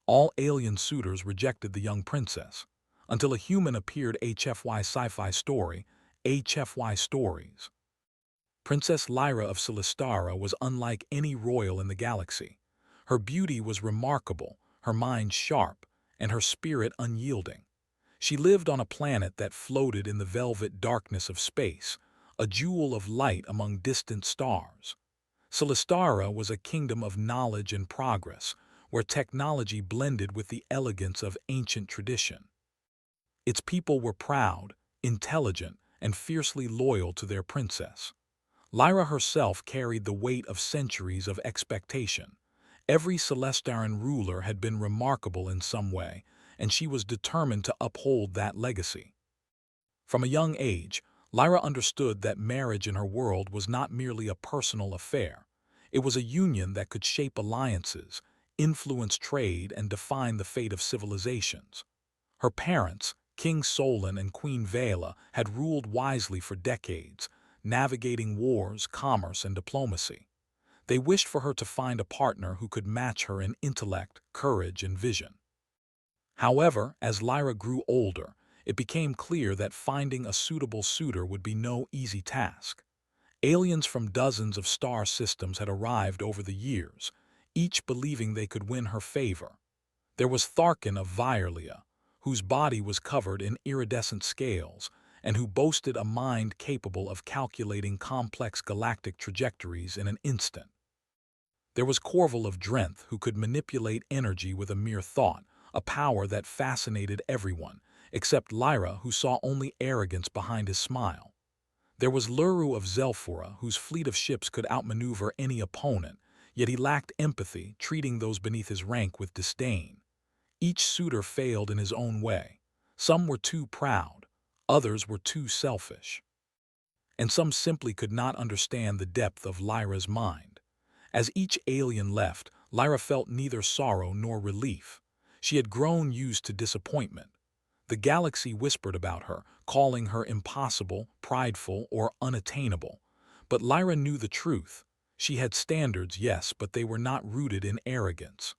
All alien suitors rejected the young princess, until a human appeared. HFY Sci-Fi Story, HFY Stories. Princess Lyra of Silistara was unlike any royal in the galaxy. Her beauty was remarkable, her mind sharp, and her spirit unyielding. She lived on a planet that floated in the velvet darkness of space, a jewel of light among distant stars. Silistara was a kingdom of knowledge and progress, where technology blended with the elegance of ancient tradition. Its people were proud, intelligent, and fiercely loyal to their princess. Lyra herself carried the weight of centuries of expectation. Every Celestaran ruler had been remarkable in some way, and she was determined to uphold that legacy. From a young age, Lyra understood that marriage in her world was not merely a personal affair. It was a union that could shape alliances, influence trade, and define the fate of civilizations. Her parents, King Solon and Queen Vela, had ruled wisely for decades, navigating wars, commerce, and diplomacy. They wished for her to find a partner who could match her in intellect, courage, and vision. However, as Lyra grew older, it became clear that finding a suitable suitor would be no easy task. Aliens from dozens of star systems had arrived over the years, each believing they could win her favor. There was Tharkin of Virlia, whose body was covered in iridescent scales, and who boasted a mind capable of calculating complex galactic trajectories in an instant. There was Corval of Drenth, who could manipulate energy with a mere thought, a power that fascinated everyone, except Lyra, who saw only arrogance behind his smile. There was Luru of Zelfura, whose fleet of ships could outmaneuver any opponent, yet he lacked empathy, treating those beneath his rank with disdain. Each suitor failed in his own way. Some were too proud, others were too selfish, and some simply could not understand the depth of Lyra's mind. As each alien left, Lyra felt neither sorrow nor relief. She had grown used to disappointment. The galaxy whispered about her, calling her impossible, prideful, or unattainable. But Lyra knew the truth. She had standards, yes, but they were not rooted in arrogance.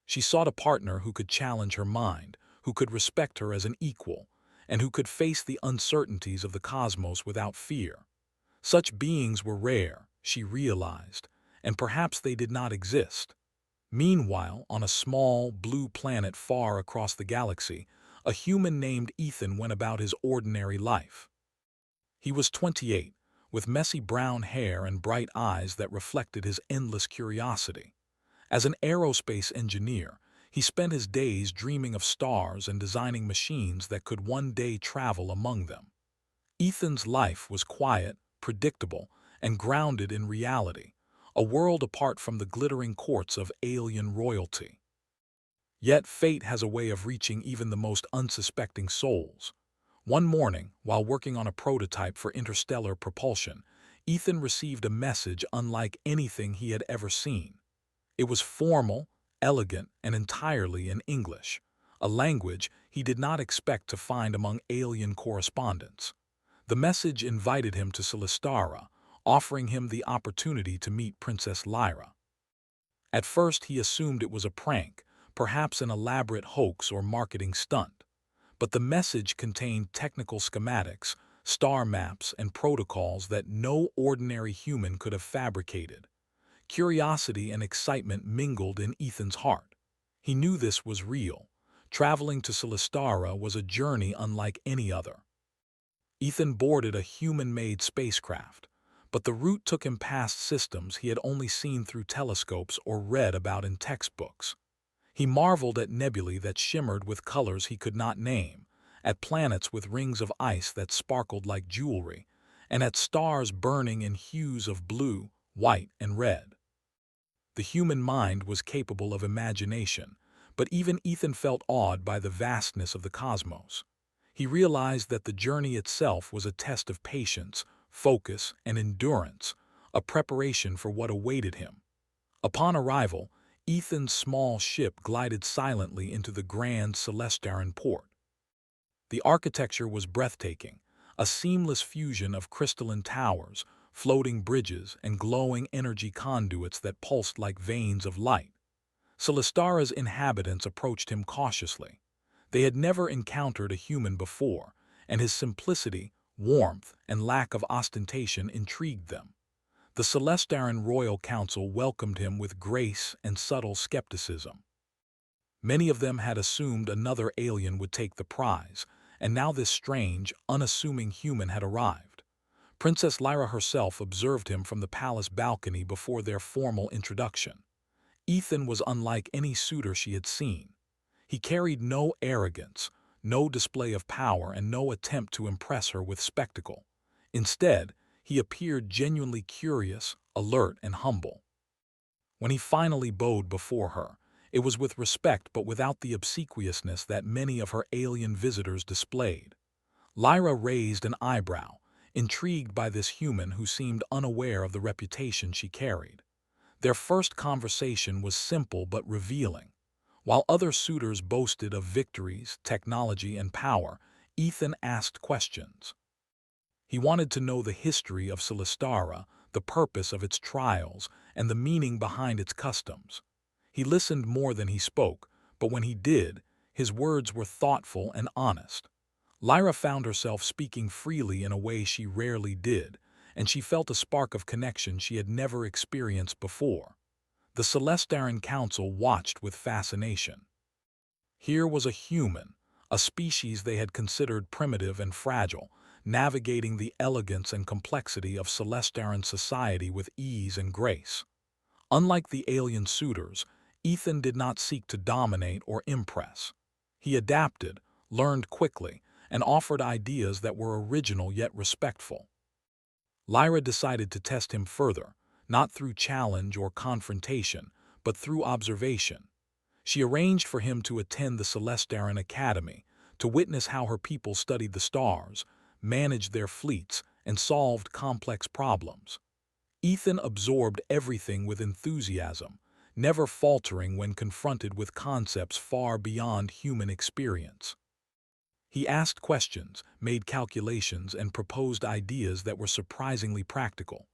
She sought a partner who could challenge her mind, who could respect her as an equal, and who could face the uncertainties of the cosmos without fear. Such beings were rare, she realized, and perhaps they did not exist. Meanwhile, on a small, blue planet far across the galaxy, a human named Ethan went about his ordinary life. He was 28, with messy brown hair and bright eyes that reflected his endless curiosity. As an aerospace engineer, he spent his days dreaming of stars and designing machines that could one day travel among them. Ethan's life was quiet, predictable, and grounded in reality, a world apart from the glittering courts of alien royalty. Yet fate has a way of reaching even the most unsuspecting souls. One morning, while working on a prototype for interstellar propulsion, Ethan received a message unlike anything he had ever seen. It was formal, elegant, and entirely in English, a language he did not expect to find among alien correspondents. The message invited him to Silistara, offering him the opportunity to meet Princess Lyra. At first he assumed it was a prank, perhaps an elaborate hoax or marketing stunt. But the message contained technical schematics, star maps, and protocols that no ordinary human could have fabricated. Curiosity and excitement mingled in Ethan's heart. He knew this was real. Traveling to Silistara was a journey unlike any other. Ethan boarded a human-made spacecraft, but the route took him past systems he had only seen through telescopes or read about in textbooks. He marveled at nebulae that shimmered with colors he could not name, at planets with rings of ice that sparkled like jewelry, and at stars burning in hues of blue, white, and red. The human mind was capable of imagination, but even Ethan felt awed by the vastness of the cosmos. He realized that the journey itself was a test of patience, focus, and endurance, a preparation for what awaited him. Upon arrival, Ethan's small ship glided silently into the grand Celestaran port. The architecture was breathtaking, a seamless fusion of crystalline towers, floating bridges, and glowing energy conduits that pulsed like veins of light. Solistara's inhabitants approached him cautiously. They had never encountered a human before, and his simplicity, warmth, and lack of ostentation intrigued them. The Celestaran royal council welcomed him with grace and subtle skepticism. Many of them had assumed another alien would take the prize, and now this strange, unassuming human had arrived. Princess Lyra herself observed him from the palace balcony before their formal introduction. Ethan was unlike any suitor she had seen. He carried no arrogance, no display of power, and no attempt to impress her with spectacle. Instead, he appeared genuinely curious, alert, and humble. When he finally bowed before her, it was with respect but without the obsequiousness that many of her alien visitors displayed. Lyra raised an eyebrow, intrigued by this human who seemed unaware of the reputation she carried. Their first conversation was simple but revealing. While other suitors boasted of victories, technology, and power, Ethan asked questions. He wanted to know the history of Solistara, the purpose of its trials, and the meaning behind its customs. He listened more than he spoke, but when he did, his words were thoughtful and honest. Lyra found herself speaking freely in a way she rarely did, and she felt a spark of connection she had never experienced before. The Celestaran Council watched with fascination. Here was a human, a species they had considered primitive and fragile, navigating the elegance and complexity of Celestaran society with ease and grace. Unlike the alien suitors, Ethan did not seek to dominate or impress. He adapted, learned quickly, and offered ideas that were original yet respectful. Lyra decided to test him further, not through challenge or confrontation, but through observation. She arranged for him to attend the Celestaran Academy, to witness how her people studied the stars, managed their fleets, and solved complex problems. Ethan absorbed everything with enthusiasm, never faltering when confronted with concepts far beyond human experience. He asked questions, made calculations, and proposed ideas that were surprisingly practical.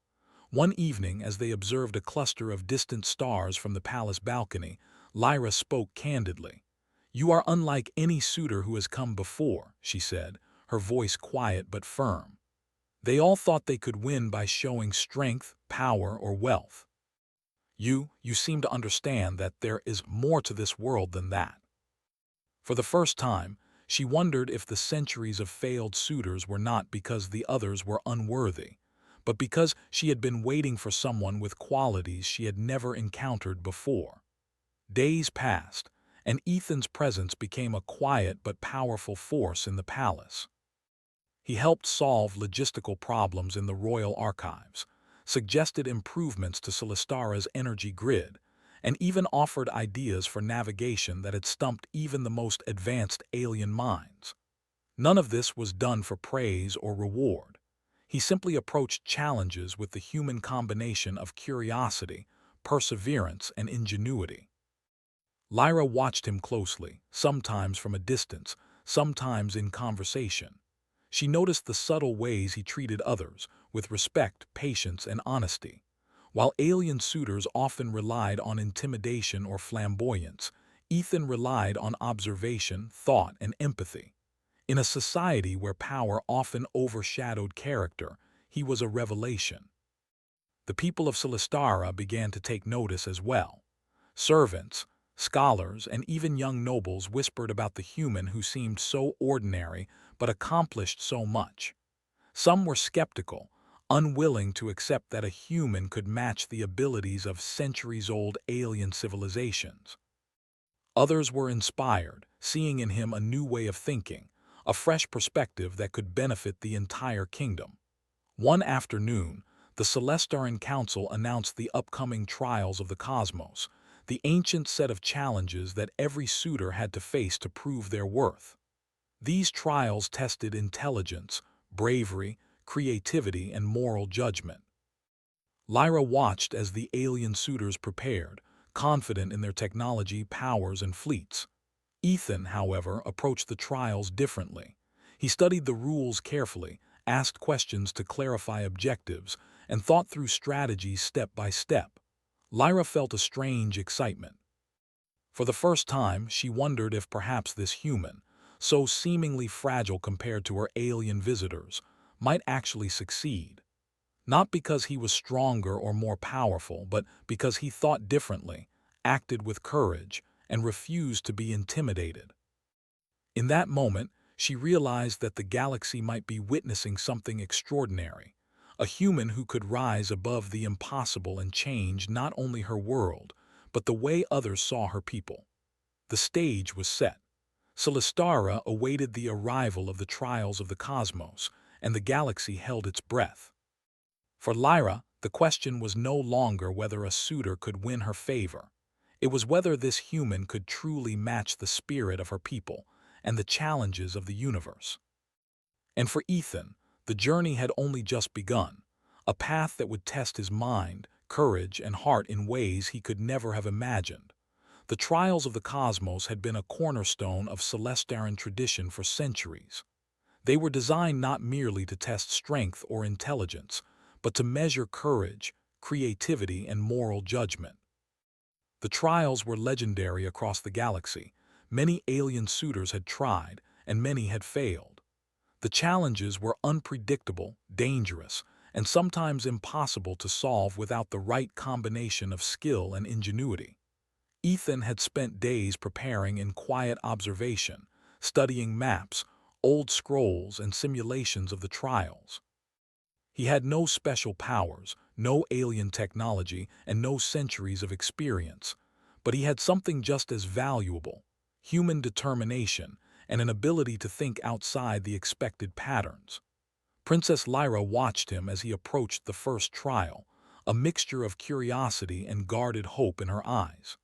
One evening, as they observed a cluster of distant stars from the palace balcony, Lyra spoke candidly. "You are unlike any suitor who has come before," she said, her voice quiet but firm. "They all thought they could win by showing strength, power, or wealth. You seem to understand that there is more to this world than that." For the first time, she wondered if the centuries of failed suitors were not because the others were unworthy, but because she had been waiting for someone with qualities she had never encountered before. Days passed, and Ethan's presence became a quiet but powerful force in the palace. He helped solve logistical problems in the royal archives, suggested improvements to Solistara's energy grid, and even offered ideas for navigation that had stumped even the most advanced alien minds. None of this was done for praise or reward. He simply approached challenges with the human combination of curiosity, perseverance, and ingenuity. Lyra watched him closely, sometimes from a distance, sometimes in conversation. She noticed the subtle ways he treated others, with respect, patience, and honesty. While alien suitors often relied on intimidation or flamboyance, Ethan relied on observation, thought, and empathy. In a society where power often overshadowed character, he was a revelation. The people of Solistara began to take notice as well. Servants, scholars, and even young nobles whispered about the human who seemed so ordinary but accomplished so much. Some were skeptical, unwilling to accept that a human could match the abilities of centuries-old alien civilizations. Others were inspired, seeing in him a new way of thinking, a fresh perspective that could benefit the entire kingdom. One afternoon, the Celestaran Council announced the upcoming trials of the cosmos, the ancient set of challenges that every suitor had to face to prove their worth. These trials tested intelligence, bravery, creativity, and moral judgment. Lyra watched as the alien suitors prepared, confident in their technology, powers, and fleets. Ethan, however, approached the trials differently. He studied the rules carefully, asked questions to clarify objectives, and thought through strategies step by step. Lyra felt a strange excitement. For the first time, she wondered if perhaps this human, so seemingly fragile compared to her alien visitors, might actually succeed. Not because he was stronger or more powerful, but because he thought differently, acted with courage, and refused to be intimidated. In that moment, she realized that the galaxy might be witnessing something extraordinary, a human who could rise above the impossible and change not only her world, but the way others saw her people. The stage was set. Celestara awaited the arrival of the trials of the cosmos, and the galaxy held its breath. For Lyra, the question was no longer whether a suitor could win her favor. It was whether this human could truly match the spirit of her people and the challenges of the universe. And for Ethan, the journey had only just begun, a path that would test his mind, courage, and heart in ways he could never have imagined. The trials of the cosmos had been a cornerstone of Celestaran tradition for centuries. They were designed not merely to test strength or intelligence, but to measure courage, creativity, and moral judgment. The trials were legendary across the galaxy. Many alien suitors had tried, and many had failed. The challenges were unpredictable, dangerous, and sometimes impossible to solve without the right combination of skill and ingenuity. Ethan had spent days preparing in quiet observation, studying maps, old scrolls, and simulations of the trials. He had no special powers, no alien technology, and no centuries of experience, but he had something just as valuable: human determination and an ability to think outside the expected patterns. Princess Lyra watched him as he approached the first trial, a mixture of curiosity and guarded hope in her eyes.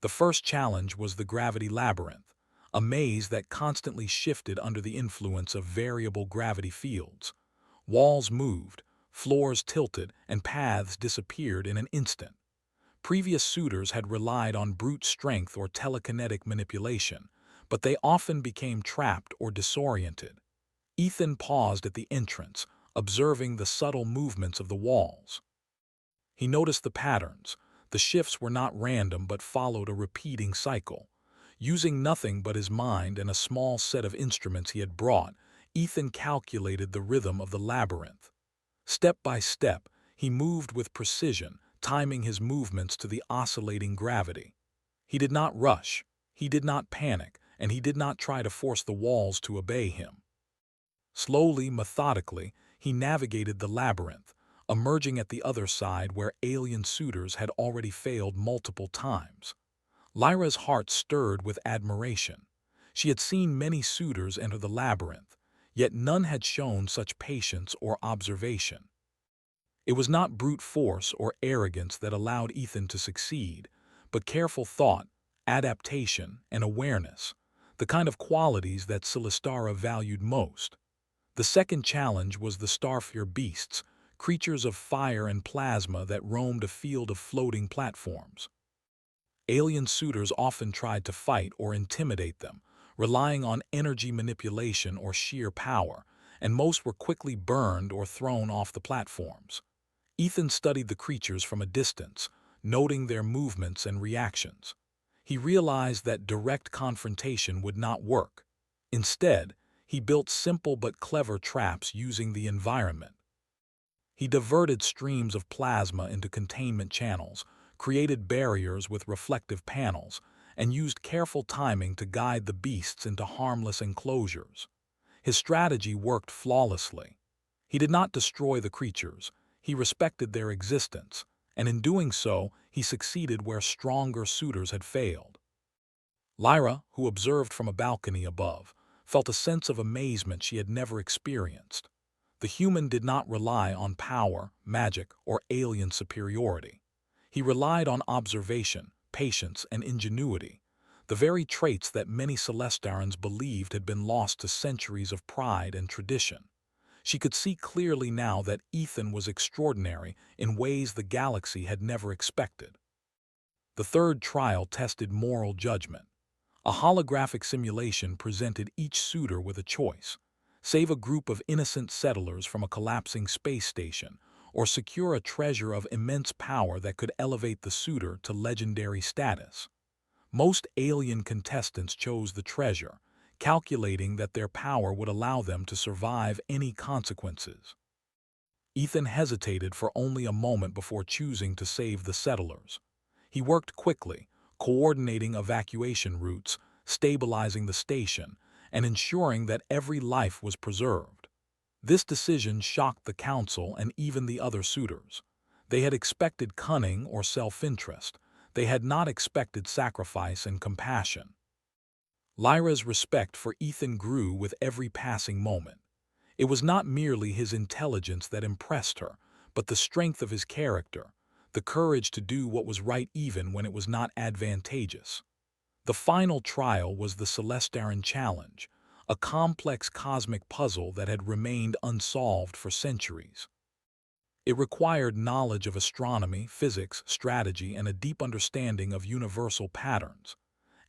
The first challenge was the gravity labyrinth, a maze that constantly shifted under the influence of variable gravity fields. Walls moved, floors tilted, and paths disappeared in an instant. Previous suitors had relied on brute strength or telekinetic manipulation, but they often became trapped or disoriented. Ethan paused at the entrance, observing the subtle movements of the walls. He noticed the patterns. The shifts were not random but followed a repeating cycle. Using nothing but his mind and a small set of instruments he had brought, Ethan calculated the rhythm of the labyrinth. Step by step, he moved with precision, timing his movements to the oscillating gravity. He did not rush, he did not panic, and he did not try to force the walls to obey him. Slowly, methodically, he navigated the labyrinth, emerging at the other side where alien suitors had already failed multiple times. Lyra's heart stirred with admiration. She had seen many suitors enter the labyrinth, yet none had shown such patience or observation. It was not brute force or arrogance that allowed Ethan to succeed, but careful thought, adaptation, and awareness, the kind of qualities that Celestara valued most. The second challenge was the Starfear beasts, creatures of fire and plasma that roamed a field of floating platforms. Alien suitors often tried to fight or intimidate them, relying on energy manipulation or sheer power, and most were quickly burned or thrown off the platforms. Ethan studied the creatures from a distance, noting their movements and reactions. He realized that direct confrontation would not work. Instead, he built simple but clever traps using the environment. He diverted streams of plasma into containment channels, created barriers with reflective panels, and used careful timing to guide the beasts into harmless enclosures. His strategy worked flawlessly. He did not destroy the creatures, he respected their existence, and in doing so, he succeeded where stronger suitors had failed. Lyra, who observed from a balcony above, felt a sense of amazement she had never experienced. The human did not rely on power, magic, or alien superiority. He relied on observation, patience, and ingenuity, the very traits that many Celestarans believed had been lost to centuries of pride and tradition. She could see clearly now that Ethan was extraordinary in ways the galaxy had never expected. The third trial tested moral judgment. A holographic simulation presented each suitor with a choice: save a group of innocent settlers from a collapsing space station, or secure a treasure of immense power that could elevate the suitor to legendary status. Most alien contestants chose the treasure, calculating that their power would allow them to survive any consequences. Ethan hesitated for only a moment before choosing to save the settlers. He worked quickly, coordinating evacuation routes, stabilizing the station, and ensuring that every life was preserved. This decision shocked the council and even the other suitors. They had expected cunning or self-interest. They had not expected sacrifice and compassion. Lyra's respect for Ethan grew with every passing moment. It was not merely his intelligence that impressed her, but the strength of his character, the courage to do what was right even when it was not advantageous. The final trial was the Celestaran Challenge, a complex cosmic puzzle that had remained unsolved for centuries. It required knowledge of astronomy, physics, strategy, and a deep understanding of universal patterns.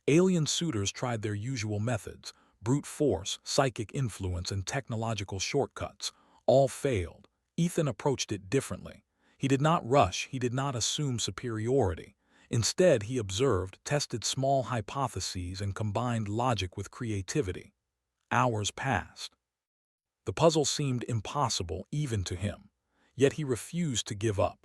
Alien suitors tried their usual methods: brute force, psychic influence, and technological shortcuts. All failed. Ethan approached it differently. He did not rush, he did not assume superiority. Instead, he observed, tested small hypotheses, and combined logic with creativity. Hours passed. The puzzle seemed impossible even to him, yet he refused to give up.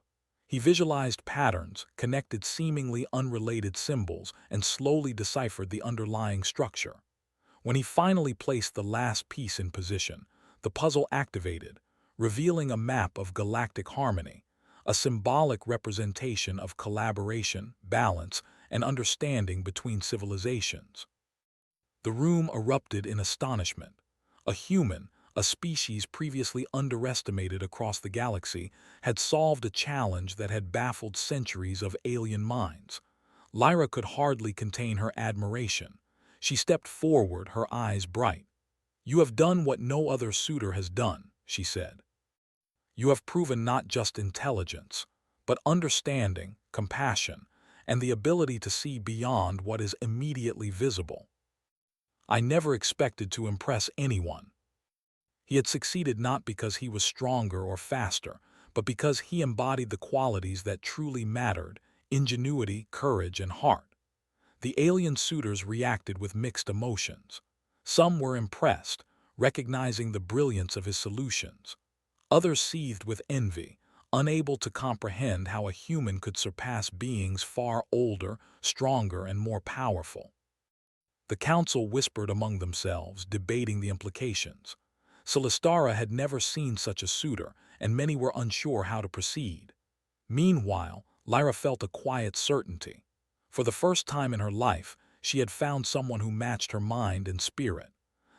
He visualized patterns, connected seemingly unrelated symbols, and slowly deciphered the underlying structure. When he finally placed the last piece in position, the puzzle activated, revealing a map of galactic harmony, a symbolic representation of collaboration, balance, and understanding between civilizations. The room erupted in astonishment. A human, a species previously underestimated across the galaxy, had solved a challenge that had baffled centuries of alien minds. Lyra could hardly contain her admiration. She stepped forward, her eyes bright. "You have done what no other suitor has done," she said. "You have proven not just intelligence, but understanding, compassion, and the ability to see beyond what is immediately visible. I never expected to impress anyone." He had succeeded not because he was stronger or faster, but because he embodied the qualities that truly mattered: ingenuity, courage, and heart. The alien suitors reacted with mixed emotions. Some were impressed, recognizing the brilliance of his solutions. Others seethed with envy, unable to comprehend how a human could surpass beings far older, stronger, and more powerful. The council whispered among themselves, debating the implications. Celestara had never seen such a suitor, and many were unsure how to proceed. Meanwhile, Lyra felt a quiet certainty. For the first time in her life, she had found someone who matched her mind and spirit,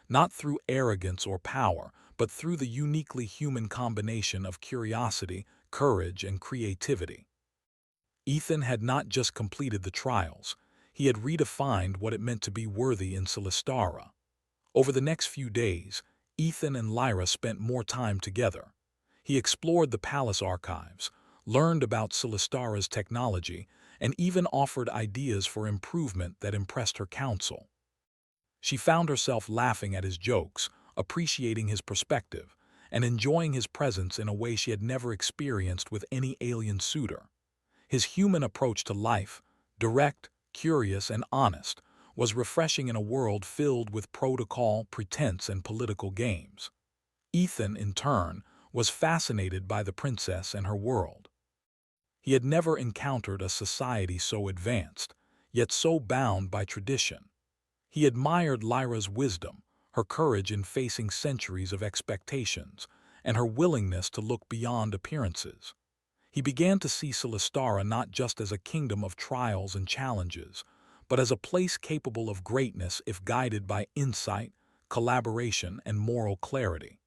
not through arrogance or power, but through the uniquely human combination of curiosity, courage, and creativity. Ethan had not just completed the trials, he had redefined what it meant to be worthy in Celestara. Over the next few days, Ethan and Lyra spent more time together. He explored the palace archives, learned about Celestara's technology, and even offered ideas for improvement that impressed her council. She found herself laughing at his jokes, appreciating his perspective, and enjoying his presence in a way she had never experienced with any alien suitor. His human approach to life, direct, curious, and honest, was refreshing in a world filled with protocol, pretense, and political games. Ethan, in turn, was fascinated by the princess and her world. He had never encountered a society so advanced, yet so bound by tradition. He admired Lyra's wisdom, her courage in facing centuries of expectations, and her willingness to look beyond appearances. He began to see Celestara not just as a kingdom of trials and challenges, but as a place capable of greatness if guided by insight, collaboration, and moral clarity.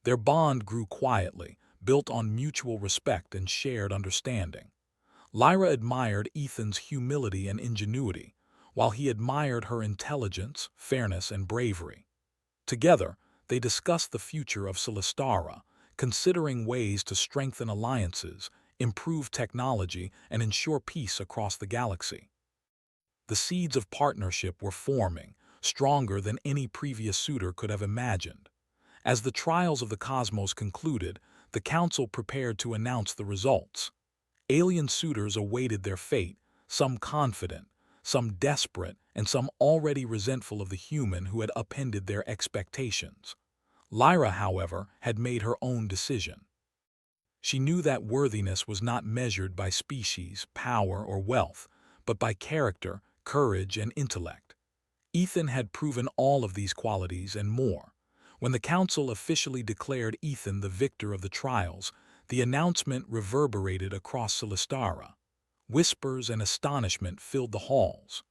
Their bond grew quietly, built on mutual respect and shared understanding. Lyra admired Ethan's humility and ingenuity, while he admired her intelligence, fairness, and bravery. Together, they discussed the future of Celestara, considering ways to strengthen alliances, improve technology, and ensure peace across the galaxy. The seeds of partnership were forming, stronger than any previous suitor could have imagined. As the trials of the cosmos concluded, the council prepared to announce the results. Alien suitors awaited their fate, some confident, some desperate and some already resentful of the human who had upended their expectations. Lyra, however, had made her own decision. She knew that worthiness was not measured by species, power, or wealth, but by character, courage, and intellect. Ethan had proven all of these qualities and more. When the council officially declared Ethan the victor of the trials, the announcement reverberated across Silistara. Whispers and astonishment filled the halls.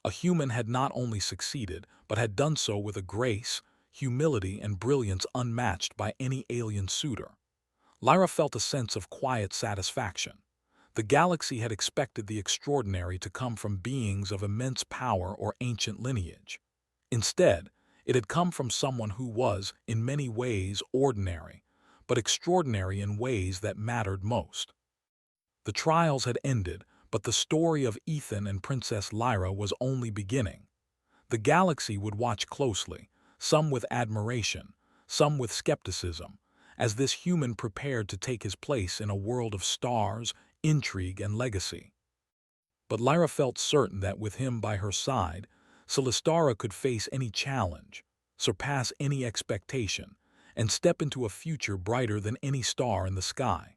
A human had not only succeeded, but had done so with a grace, humility, and brilliance unmatched by any alien suitor. Lyra felt a sense of quiet satisfaction. The galaxy had expected the extraordinary to come from beings of immense power or ancient lineage. Instead, it had come from someone who was, in many ways, ordinary, but extraordinary in ways that mattered most. The trials had ended, but the story of Ethan and Princess Lyra was only beginning. The galaxy would watch closely, some with admiration, some with skepticism, as this human prepared to take his place in a world of stars, intrigue, and legacy. But Lyra felt certain that with him by her side, Silistara could face any challenge, surpass any expectation, and step into a future brighter than any star in the sky.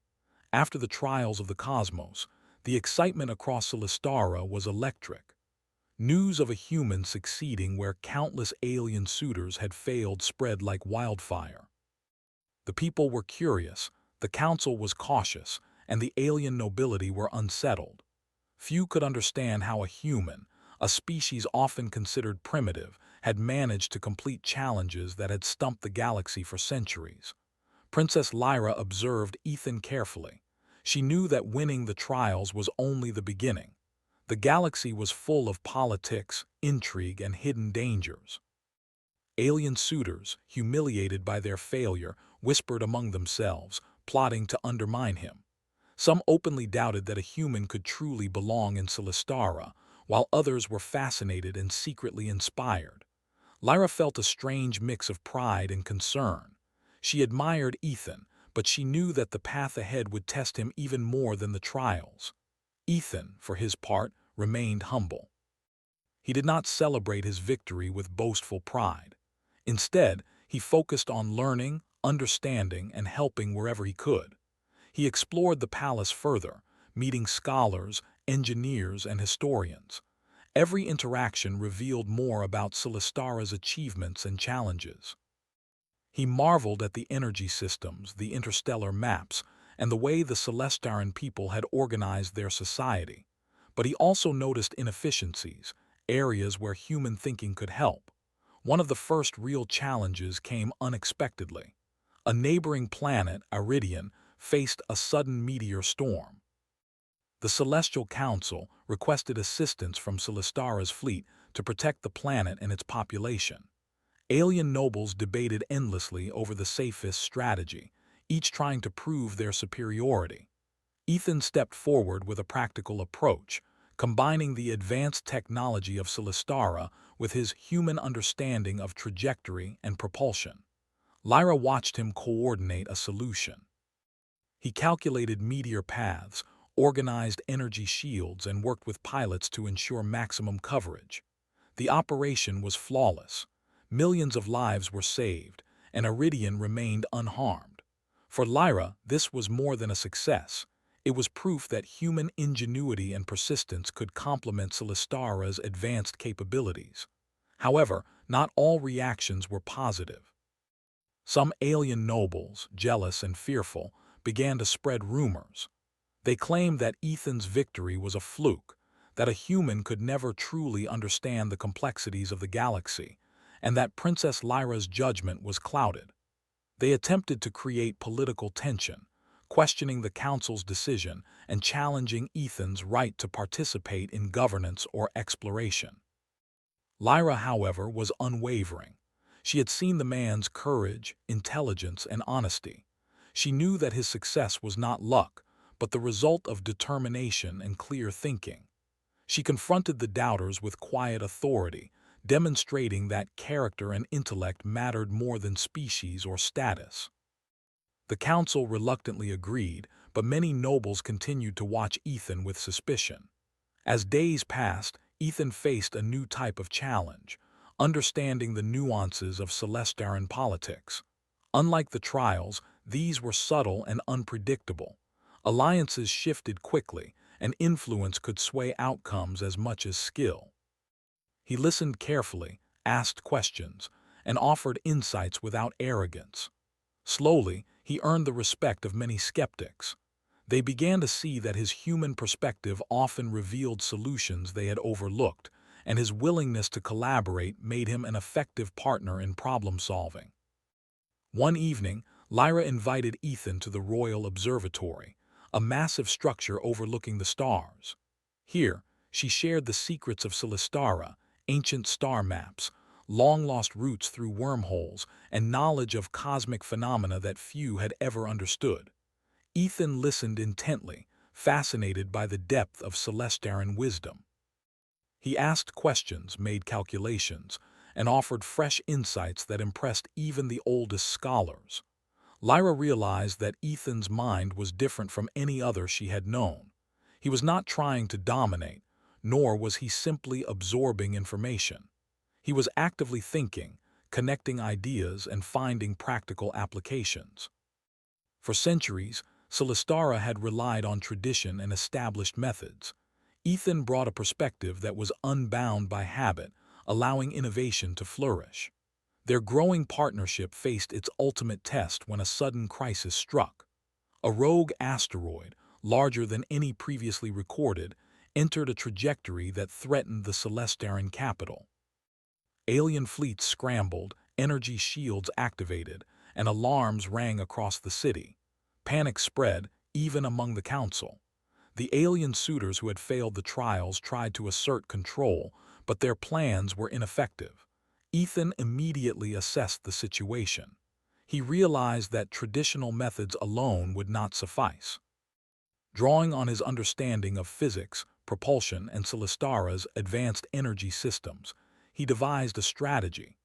After the trials of the cosmos, the excitement across Silistara was electric. News of a human succeeding where countless alien suitors had failed spread like wildfire. The people were curious, the council was cautious, and the alien nobility were unsettled. Few could understand how a human, a species often considered primitive, had managed to complete challenges that had stumped the galaxy for centuries. Princess Lyra observed Ethan carefully. She knew that winning the trials was only the beginning. The galaxy was full of politics, intrigue, and hidden dangers. Alien suitors, humiliated by their failure, whispered among themselves, plotting to undermine him. Some openly doubted that a human could truly belong in Silistara, while others were fascinated and secretly inspired. Lyra felt a strange mix of pride and concern. She admired Ethan, but she knew that the path ahead would test him even more than the trials. Ethan, for his part, remained humble. He did not celebrate his victory with boastful pride. Instead, he focused on learning, understanding, and helping wherever he could. He explored the palace further, meeting scholars, engineers, and historians. Every interaction revealed more about Silistara's achievements and challenges. He marveled at the energy systems, the interstellar maps, and the way the Celestaran people had organized their society. But he also noticed inefficiencies, areas where human thinking could help. One of the first real challenges came unexpectedly. A neighboring planet, Iridian, faced a sudden meteor storm. The Celestial Council requested assistance from Silistara's fleet to protect the planet and its population. Alien nobles debated endlessly over the safest strategy, each trying to prove their superiority. Ethan stepped forward with a practical approach, combining the advanced technology of Silistara with his human understanding of trajectory and propulsion. Lyra watched him coordinate a solution. He calculated meteor paths, organized energy shields, and worked with pilots to ensure maximum coverage. The operation was flawless. Millions of lives were saved, and Iridian remained unharmed. For Lyra, this was more than a success. It was proof that human ingenuity and persistence could complement Silistara's advanced capabilities. However, not all reactions were positive. Some alien nobles, jealous and fearful, began to spread rumors. They claimed that Ethan's victory was a fluke, that a human could never truly understand the complexities of the galaxy, and that Princess Lyra's judgment was clouded. They attempted to create political tension, questioning the council's decision and challenging Ethan's right to participate in governance or exploration. Lyra, however, was unwavering. She had seen the man's courage, intelligence, and honesty. She knew that his success was not luck, but the result of determination and clear thinking. She confronted the doubters with quiet authority, demonstrating that character and intellect mattered more than species or status. The council reluctantly agreed, but many nobles continued to watch Ethan with suspicion. As days passed, Ethan faced a new type of challenge, understanding the nuances of Celestaran politics. Unlike the trials, these were subtle and unpredictable. Alliances shifted quickly, and influence could sway outcomes as much as skill. He listened carefully, asked questions, and offered insights without arrogance. Slowly, he earned the respect of many skeptics. They began to see that his human perspective often revealed solutions they had overlooked, and his willingness to collaborate made him an effective partner in problem-solving. One evening, Lyra invited Ethan to the Royal Observatory, a massive structure overlooking the stars. Here, she shared the secrets of Celestara, ancient star maps, long-lost routes through wormholes, and knowledge of cosmic phenomena that few had ever understood. Ethan listened intently, fascinated by the depth of Celestaran wisdom. He asked questions, made calculations, and offered fresh insights that impressed even the oldest scholars. Lyra realized that Ethan's mind was different from any other she had known. He was not trying to dominate, nor was he simply absorbing information. He was actively thinking, connecting ideas, and finding practical applications. For centuries, Celestara had relied on tradition and established methods. Ethan brought a perspective that was unbound by habit, allowing innovation to flourish. Their growing partnership faced its ultimate test when a sudden crisis struck. A rogue asteroid, larger than any previously recorded, entered a trajectory that threatened the Celestaran capital. Alien fleets scrambled, energy shields activated, and alarms rang across the city. Panic spread, even among the council. The alien suitors who had failed the trials tried to assert control, but their plans were ineffective. Ethan immediately assessed the situation. He realized that traditional methods alone would not suffice. Drawing on his understanding of physics, propulsion, and Celestara's advanced energy systems, he devised a strategy.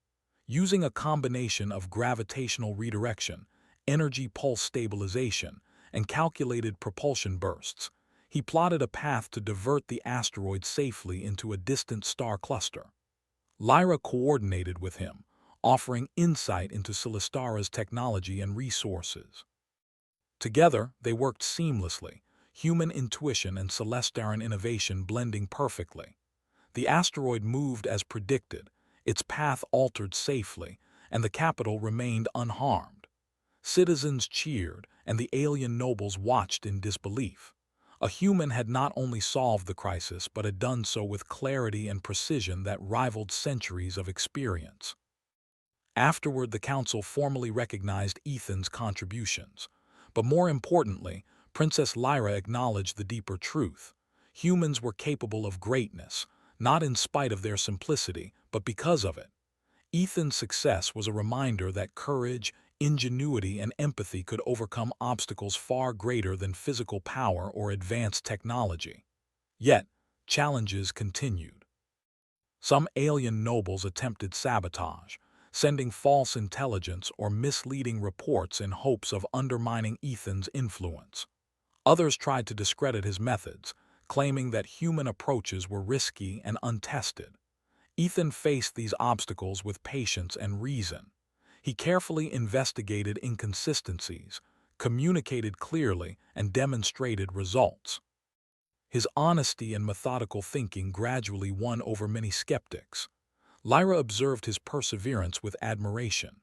Using a combination of gravitational redirection, energy pulse stabilization, and calculated propulsion bursts, he plotted a path to divert the asteroid safely into a distant star cluster. Lyra coordinated with him, offering insight into Celestara's technology and resources. Together, they worked seamlessly, human intuition and Celestaran innovation blending perfectly. The asteroid moved as predicted, its path altered safely, and the capital remained unharmed. Citizens cheered, and the alien nobles watched in disbelief. A human had not only solved the crisis but had done so with clarity and precision that rivaled centuries of experience. Afterward, the council formally recognized Ethan's contributions. But more importantly, Princess Lyra acknowledged the deeper truth. Humans were capable of greatness, not in spite of their simplicity, but because of it. Ethan's success was a reminder that courage, ingenuity, and empathy could overcome obstacles far greater than physical power or advanced technology. Yet, challenges continued. Some alien nobles attempted sabotage, sending false intelligence or misleading reports in hopes of undermining Ethan's influence. Others tried to discredit his methods, claiming that human approaches were risky and untested. Ethan faced these obstacles with patience and reason. He carefully investigated inconsistencies, communicated clearly, and demonstrated results. His honesty and methodical thinking gradually won over many skeptics. Lyra observed his perseverance with admiration.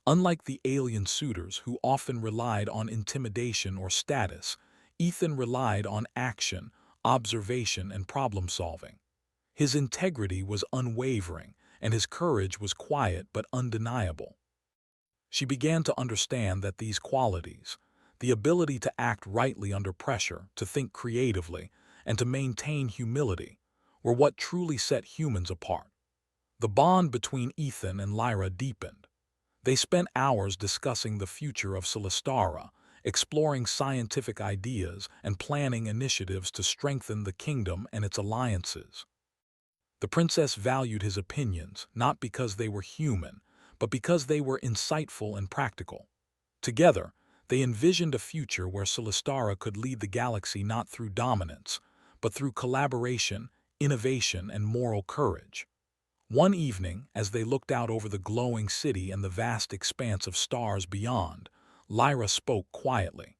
Unlike the alien suitors who often relied on intimidation or status, Ethan relied on action, observation, and problem-solving. His integrity was unwavering, and his courage was quiet but undeniable. She began to understand that these qualities, the ability to act rightly under pressure, to think creatively, and to maintain humility, were what truly set humans apart. The bond between Ethan and Lyra deepened. They spent hours discussing the future of Celestara, exploring scientific ideas and planning initiatives to strengthen the kingdom and its alliances. The princess valued his opinions, not because they were human, but because they were insightful and practical. Together, they envisioned a future where Celestara could lead the galaxy not through dominance, but through collaboration, innovation, and moral courage. One evening, as they looked out over the glowing city and the vast expanse of stars beyond, Lyra spoke quietly.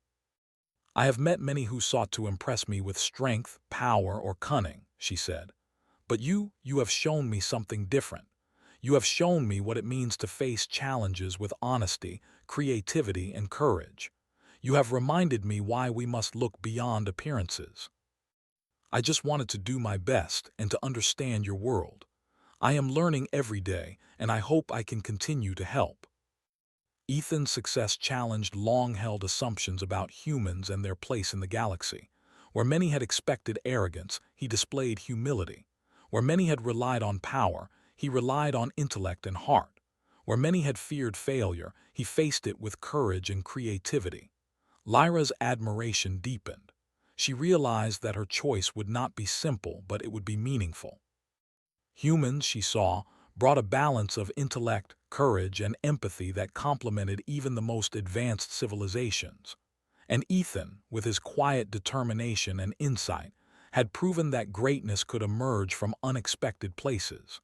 "I have met many who sought to impress me with strength, power, or cunning," she said. "But you have shown me something different. You have shown me what it means to face challenges with honesty, creativity, and courage. You have reminded me why we must look beyond appearances. I just wanted to do my best and to understand your world. I am learning every day, and I hope I can continue to help." Ethan's success challenged long-held assumptions about humans and their place in the galaxy. Where many had expected arrogance, he displayed humility. Where many had relied on power, he relied on intellect and heart. Where many had feared failure, he faced it with courage and creativity. Lyra's admiration deepened. She realized that her choice would not be simple, but it would be meaningful. Humans, she saw, brought a balance of intellect, courage, and empathy that complemented even the most advanced civilizations. And Ethan, with his quiet determination and insight, had proven that greatness could emerge from unexpected places.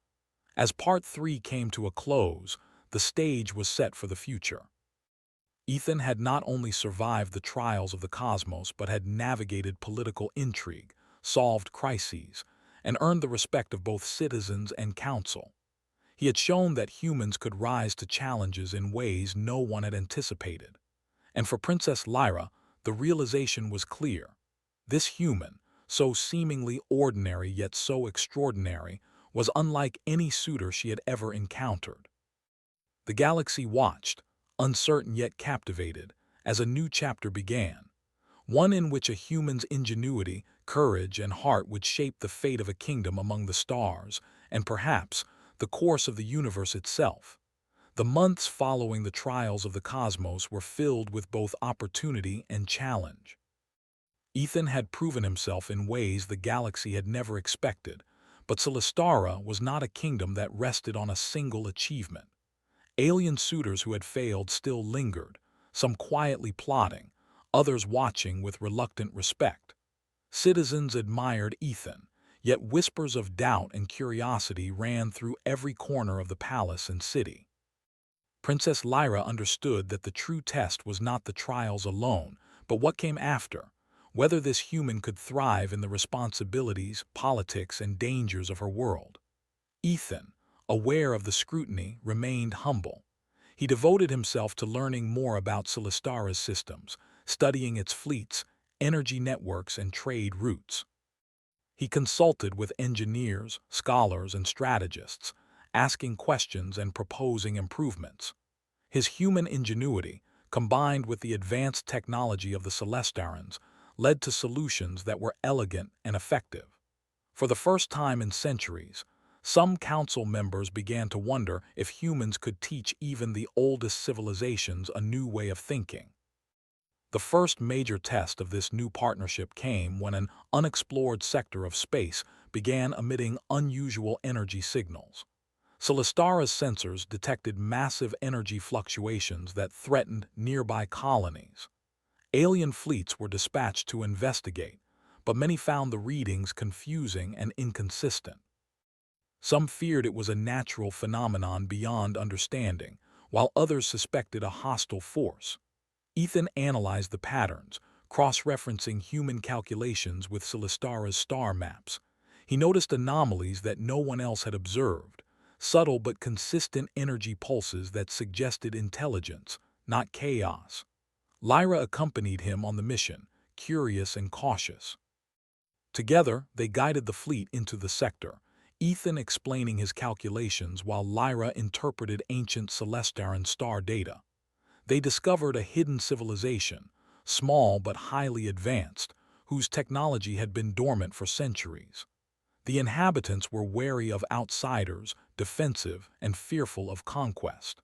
As Part 3 came to a close, the stage was set for the future. Ethan had not only survived the trials of the cosmos but had navigated political intrigue, solved crises, and earned the respect of both citizens and council. He had shown that humans could rise to challenges in ways no one had anticipated. And for Princess Lyra, the realization was clear. This human, so seemingly ordinary yet so extraordinary, was unlike any suitor she had ever encountered. The galaxy watched, uncertain yet captivated, as a new chapter began, one in which a human's ingenuity, courage, and heart would shape the fate of a kingdom among the stars, and perhaps the course of the universe itself. The months following the trials of the cosmos were filled with both opportunity and challenge. Ethan had proven himself in ways the galaxy had never expected, but Celestara was not a kingdom that rested on a single achievement. Alien suitors who had failed still lingered, some quietly plotting, others watching with reluctant respect. Citizens admired Ethan, yet whispers of doubt and curiosity ran through every corner of the palace and city. Princess Lyra understood that the true test was not the trials alone, but what came after, whether this human could thrive in the responsibilities, politics, and dangers of her world. Ethan, aware of the scrutiny, remained humble. He devoted himself to learning more about Celestara's systems, studying its fleets, energy networks, and trade routes. He consulted with engineers, scholars, and strategists, asking questions and proposing improvements. His human ingenuity, combined with the advanced technology of the Celestarans, led to solutions that were elegant and effective. For the first time in centuries, some council members began to wonder if humans could teach even the oldest civilizations a new way of thinking. The first major test of this new partnership came when an unexplored sector of space began emitting unusual energy signals. Celestara's sensors detected massive energy fluctuations that threatened nearby colonies. Alien fleets were dispatched to investigate, but many found the readings confusing and inconsistent. Some feared it was a natural phenomenon beyond understanding, while others suspected a hostile force. Ethan analyzed the patterns, cross-referencing human calculations with Celestara's star maps. He noticed anomalies that no one else had observed, subtle but consistent energy pulses that suggested intelligence, not chaos. Lyra accompanied him on the mission, curious and cautious. Together, they guided the fleet into the sector, Ethan explaining his calculations while Lyra interpreted ancient Celestaran star data. They discovered a hidden civilization, small but highly advanced, whose technology had been dormant for centuries. The inhabitants were wary of outsiders, defensive, and fearful of conquest.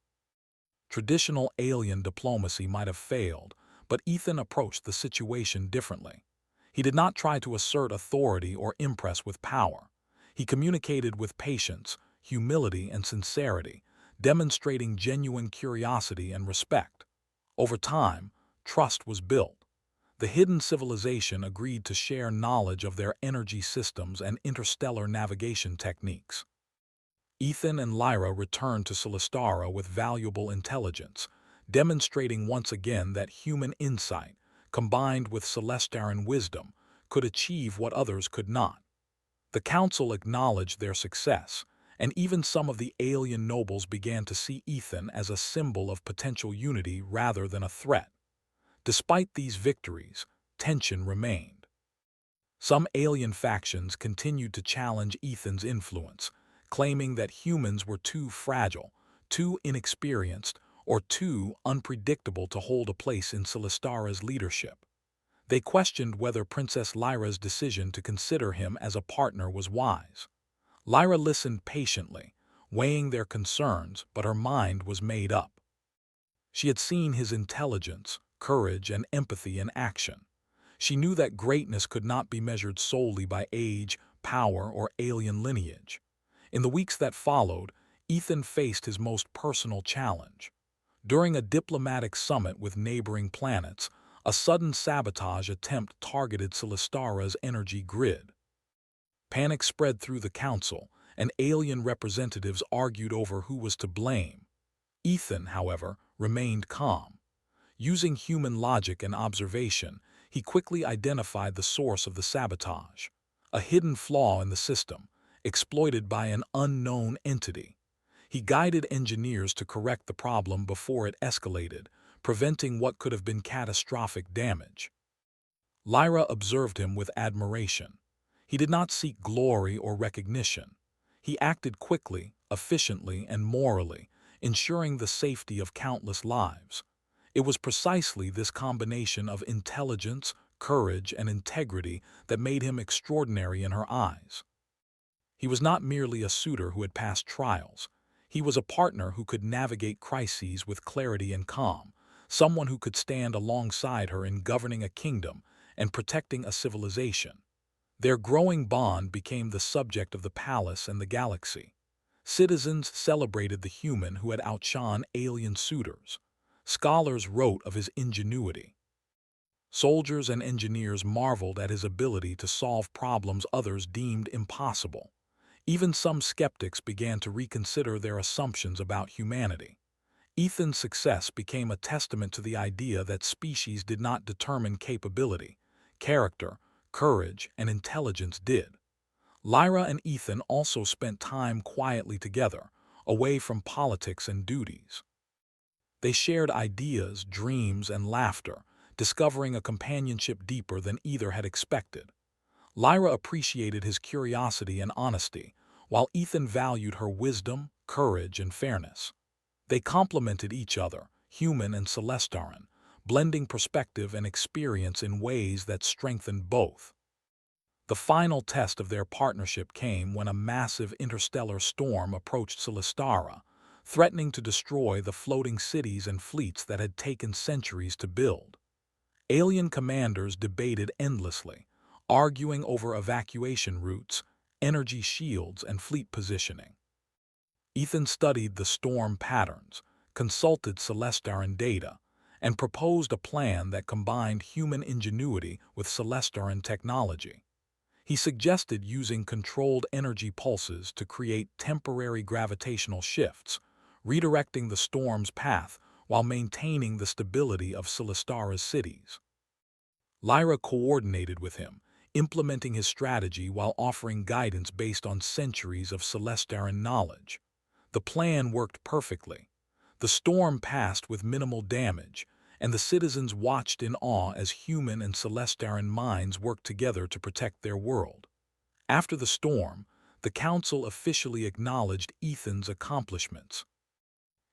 Traditional alien diplomacy might have failed, but Ethan approached the situation differently. He did not try to assert authority or impress with power. He communicated with patience, humility, and sincerity, demonstrating genuine curiosity and respect. Over time, trust was built. The hidden civilization agreed to share knowledge of their energy systems and interstellar navigation techniques. Ethan and Lyra returned to Solistara with valuable intelligence, demonstrating once again that human insight, combined with Celestaran wisdom, could achieve what others could not. The council acknowledged their success, and even some of the alien nobles began to see Ethan as a symbol of potential unity rather than a threat. Despite these victories, tension remained. Some alien factions continued to challenge Ethan's influence, claiming that humans were too fragile, too inexperienced, or too unpredictable to hold a place in Celestara's leadership. They questioned whether Princess Lyra's decision to consider him as a partner was wise. Lyra listened patiently, weighing their concerns, but her mind was made up. She had seen his intelligence, courage, and empathy in action. She knew that greatness could not be measured solely by age, power, or alien lineage. In the weeks that followed, Ethan faced his most personal challenge. During a diplomatic summit with neighboring planets, a sudden sabotage attempt targeted Celestara's energy grid. Panic spread through the council, and alien representatives argued over who was to blame. Ethan, however, remained calm. Using human logic and observation, he quickly identified the source of the sabotage, a hidden flaw in the system, exploited by an unknown entity. He guided engineers to correct the problem before it escalated, preventing what could have been catastrophic damage. Lyra observed him with admiration. He did not seek glory or recognition. He acted quickly, efficiently, and morally, ensuring the safety of countless lives. It was precisely this combination of intelligence, courage, and integrity that made him extraordinary in her eyes. He was not merely a suitor who had passed trials. He was a partner who could navigate crises with clarity and calm, someone who could stand alongside her in governing a kingdom and protecting a civilization. Their growing bond became the subject of the palace and the galaxy. Citizens celebrated the human who had outshone alien suitors. Scholars wrote of his ingenuity. Soldiers and engineers marveled at his ability to solve problems others deemed impossible. Even some skeptics began to reconsider their assumptions about humanity. Ethan's success became a testament to the idea that species did not determine capability. Character, courage, and intelligence did. Lyra and Ethan also spent time quietly together, away from politics and duties. They shared ideas, dreams, and laughter, discovering a companionship deeper than either had expected. Lyra appreciated his curiosity and honesty, while Ethan valued her wisdom, courage, and fairness. They complemented each other, human and Celestaran, blending perspective and experience in ways that strengthened both. The final test of their partnership came when a massive interstellar storm approached Celestara, threatening to destroy the floating cities and fleets that had taken centuries to build. Alien commanders debated endlessly, arguing over evacuation routes, energy shields, and fleet positioning. Ethan studied the storm patterns, consulted Celestaran data, and proposed a plan that combined human ingenuity with Celestaran technology. He suggested using controlled energy pulses to create temporary gravitational shifts, redirecting the storm's path while maintaining the stability of Celestara's cities. Lyra coordinated with him, implementing his strategy while offering guidance based on centuries of Celestaran knowledge. The plan worked perfectly. The storm passed with minimal damage, and the citizens watched in awe as human and Celestaran minds worked together to protect their world. After the storm, the council officially acknowledged Ethan's accomplishments.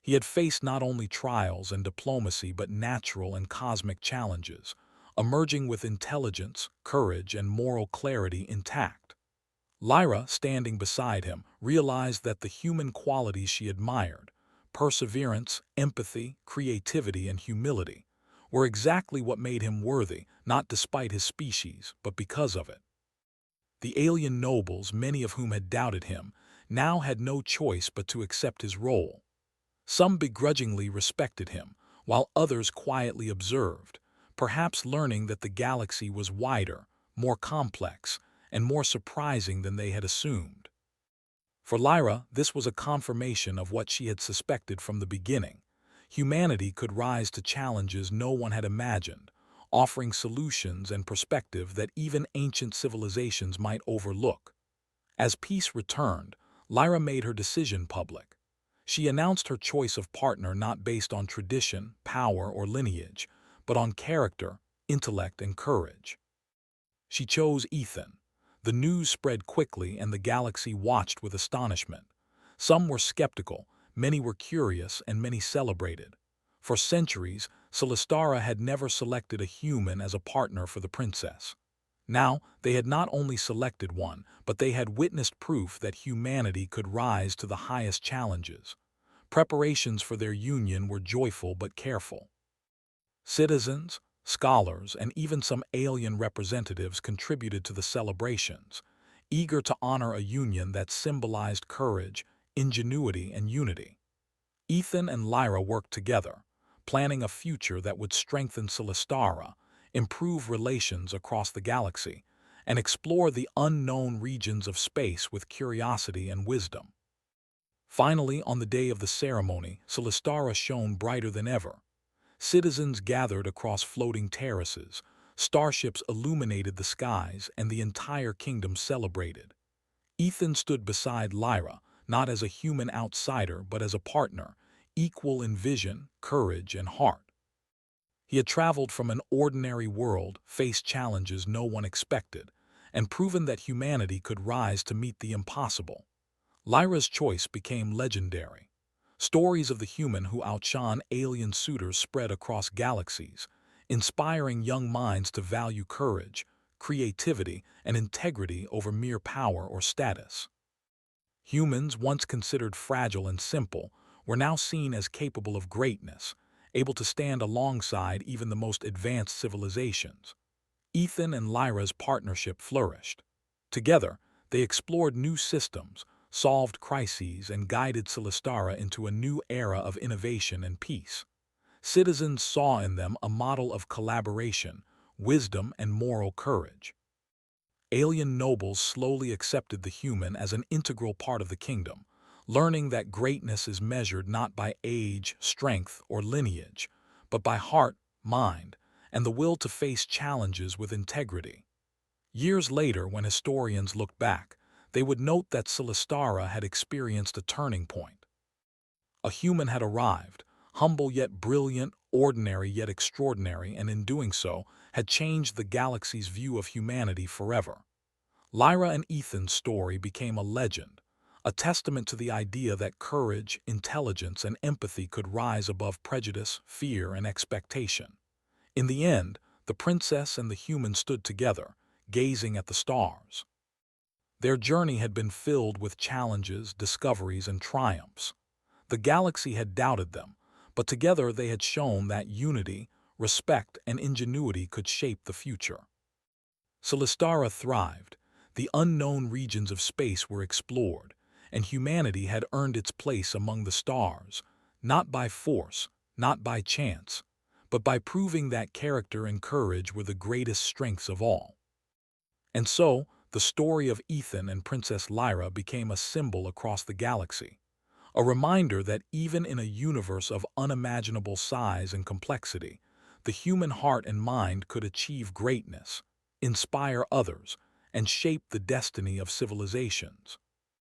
He had faced not only trials and diplomacy but natural and cosmic challenges, emerging with intelligence, courage, and moral clarity intact. Lyra, standing beside him, realized that the human qualities she admired, perseverance, empathy, creativity, and humility, were exactly what made him worthy, not despite his species, but because of it. The alien nobles, many of whom had doubted him, now had no choice but to accept his role. Some begrudgingly respected him, while others quietly observed, perhaps learning that the galaxy was wider, more complex, and more surprising than they had assumed. For Lyra, this was a confirmation of what she had suspected from the beginning. Humanity could rise to challenges no one had imagined, offering solutions and perspective that even ancient civilizations might overlook. As peace returned, Lyra made her decision public. She announced her choice of partner not based on tradition, power, or lineage, but on character, intellect, and courage. She chose Ethan. The news spread quickly and the galaxy watched with astonishment. Some were skeptical, many were curious, and many celebrated. For centuries, Celestara had never selected a human as a partner for the princess. Now, they had not only selected one, but they had witnessed proof that humanity could rise to the highest challenges. Preparations for their union were joyful but careful. Citizens, scholars, and even some alien representatives contributed to the celebrations, eager to honor a union that symbolized courage, ingenuity, and unity. Ethan and Lyra worked together, planning a future that would strengthen Celestara, improve relations across the galaxy, and explore the unknown regions of space with curiosity and wisdom. Finally, on the day of the ceremony, Celestara shone brighter than ever. Citizens gathered across floating terraces, starships illuminated the skies, and the entire kingdom celebrated. Ethan stood beside Lyra, not as a human outsider but as a partner, equal in vision, courage, and heart. He had traveled from an ordinary world, faced challenges no one expected, and proven that humanity could rise to meet the impossible. Lyra's choice became legendary. Stories of the human who outshone alien suitors spread across galaxies, inspiring young minds to value courage, creativity, and integrity over mere power or status. Humans, once considered fragile and simple, were now seen as capable of greatness, able to stand alongside even the most advanced civilizations. Ethan and Lyra's partnership flourished. Together, they explored new systems, solved crises, and guided Celestara into a new era of innovation and peace. Citizens saw in them a model of collaboration, wisdom, and moral courage. Alien nobles slowly accepted the human as an integral part of the kingdom, learning that greatness is measured not by age, strength, or lineage, but by heart, mind, and the will to face challenges with integrity. Years later, when historians look back, they would note that Celestara had experienced a turning point. A human had arrived, humble yet brilliant, ordinary yet extraordinary, and in doing so, had changed the galaxy's view of humanity forever. Lyra and Ethan's story became a legend, a testament to the idea that courage, intelligence, and empathy could rise above prejudice, fear, and expectation. In the end, the princess and the human stood together, gazing at the stars. Their journey had been filled with challenges, discoveries, and triumphs. The galaxy had doubted them, but together they had shown that unity, respect, and ingenuity could shape the future. Celestara thrived, the unknown regions of space were explored, and humanity had earned its place among the stars, not by force, not by chance, but by proving that character and courage were the greatest strengths of all. And so, the story of Ethan and Princess Lyra became a symbol across the galaxy, a reminder that even in a universe of unimaginable size and complexity, the human heart and mind could achieve greatness, inspire others, and shape the destiny of civilizations.